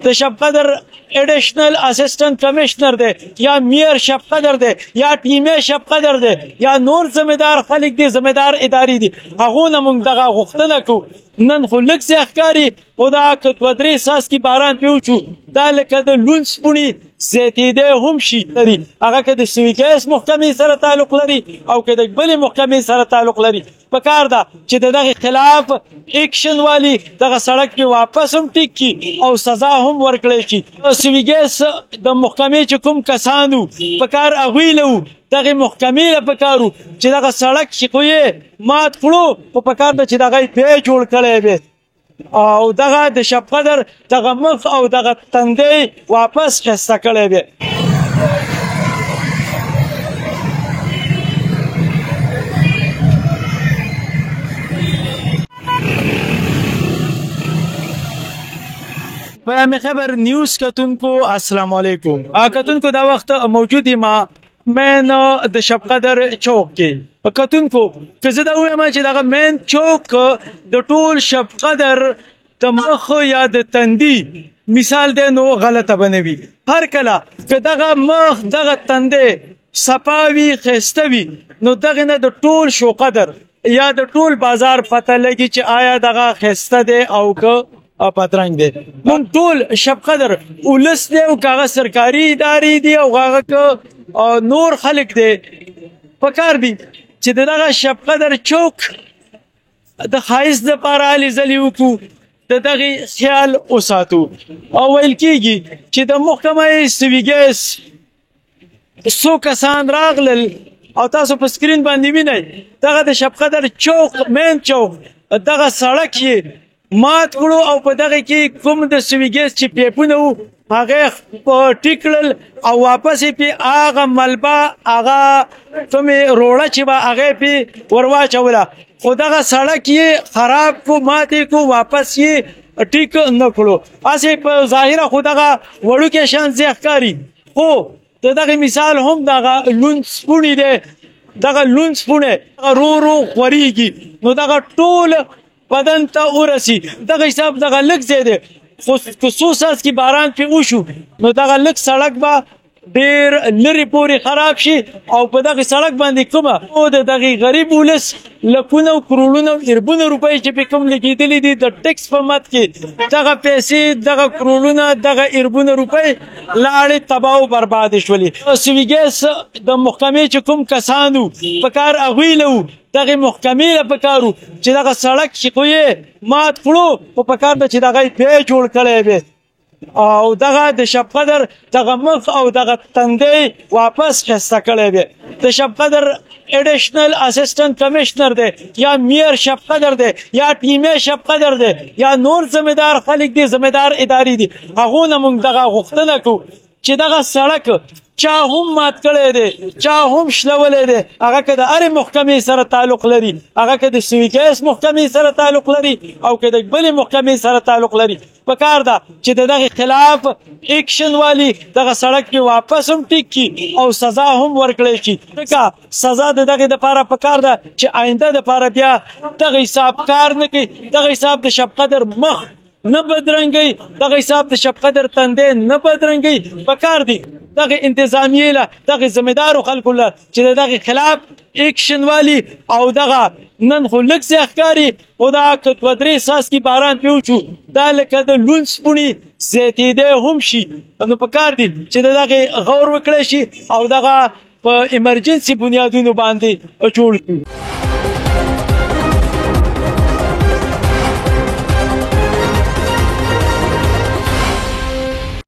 د شب قدر ایډیشنل اسسټنټ کمشنر دی یا میر شب قدر دی یا ټیمه شب قدر دی یا نور ذمہدار خلک دي ذمہدار اداري دي هغه نه موږ دغه غوښتنه کوو نن خو لږ څه ښکاري خو دا که دوه درې څاڅکي باران پرې وشو دا لکه د لوند سپوڼې زیاتېدی هم شي لري هغه که د سوي ګیس محکمې سره تعلق لري او که د بلې محکمې سره تعلق لري پکار ده چې د دغې خلاف ایکشن والي دغه سړک پرې واپس هم ټیک کړي او سزا هم ورکړی شي سوي ګیس د محکمې چې کوم کسان وو پکار هغوی له وو دغه محکمې له پکار وو چې دغه سړک چې خو یې مات کړو خو پکار ده چې دغه یې بیا جوړ کړی وی او دغه د شب قدر دغه مخ او دغه تندی واپس ښایسته کړی وی پیام خبر نیوز کتونکو السلام علیکم کتونکو دا وخت موجود ما مین د شب قدر چوک کې کتونکو که زه دا ووایم چې دغه مین چوک د ټول شب قدر د مخ یا د تندي مثال دی نو غلطه به نه وي هر کله که دغه مخ دغه تندی صفا وي ښایسته وي نو دغې نه د ټول شو قدر یا د ټول بازار پته لګي چې آیا دغه ښایسته دی او که پترنګ دی مونږ ټول شب قدر ولس دی او که هغه سرکاري ادارې دي او هغه که نور خلک دی پکار دي چې د دغه شب قدر چوک د ښایست دپاره هلې ځلې وکړو د دغې خیال وساتو او ویل کېږي چې د محکمه سوي ګیس څو کسان راغلل او تاسو په سکرین باندې وینئ دغه د شب قدر چوک مین چوک دغه سړک یې مات کړو او په دغه کې کوم د سوي ګیس چې پیپونه وو هغه ټیک کړل او واپس یې پې هغه ملبه هغه کومې روړه چې به هغه یې پې ور واچوله خو دغه سړک یې خراب کړو مات یې کړو واپس یې ټیک نه کړو هسې په ظاهره خو دغه وړوکی شان ځای ښکاري خو د دغې مثال هم دغه لوند سپوڼې دی دغه لوند سپوڼې ورو ورو خورېږي نو دغه ټول بدن ته ورسي دغه حساب دغه لږ ځای دی خو که څو څاڅکي باران پرې وشو نو دغه لږ سړک به ډېر لرې پورې خراب شي او په دغې سړک باندې کومه د دغې غریب ولس لکونه او کروړونه او اربونه روپۍ چې پرې کوم لګېدلي دي د ټکس په مد کې دغه پیسې دغه کروړونه دغه اربونه روپۍ لاړې تباه او بربادې شولې سوي ګیس د محکمې چې کوم کسان وو پکار هغوی له وو دغې محکمې له پکار وو چې دغه سړک چې خو یې مات کړو خو پکار ده چې دغه یې بیا جوړ کړی وی او دغه د شب قدر دغه مخ او دغه تندی واپس ښایسته کړی وی د شب قدر ایډیشنل اسسټنټ کمشنر دی یا میر شب قدر دی یا ټیمه شب قدر دی یا نور ذمہدار خلک دي ذمہدار اداري دي هغو نه موږ دغه غوښتنه کوو چې دغه سړک چا هم مات کړی دی چا هم شلولی دی هغه که د هرې محکمې سره تعلق لري هغه که د سوي ګیس محکمې سره تعلق لري او که د بلې محکمې سره تعلق لري پکار ده چې د دغې خلاف ایکشن والي دغه سړک پرې واپس هم ټیک کړي او سزا هم ورکړی شي ځکه سزا د دغې دپاره پکار ده چې آینده دپاره بیا دغه حساب کار نه کوي دغه حساب د شب قدر مخ نه بدرنګوي دغه حساب د شب قدر تندی نه بدرنګوي پکار دي دغه انتظامیې له دغه ذمہدارو خلکو له چې د دغې خلاف ایکشن والي او دغه نن خو لږ څه ښکاري خو دا که دوه درې څاڅکي باران پرې وشو دا لکه د لوند سپوڼې زیاتېدی هم شي نو پکار دي چې د دغې غور وکړی شي او دغه په ایمرجنسي بنیادونو باندې جوړ کړي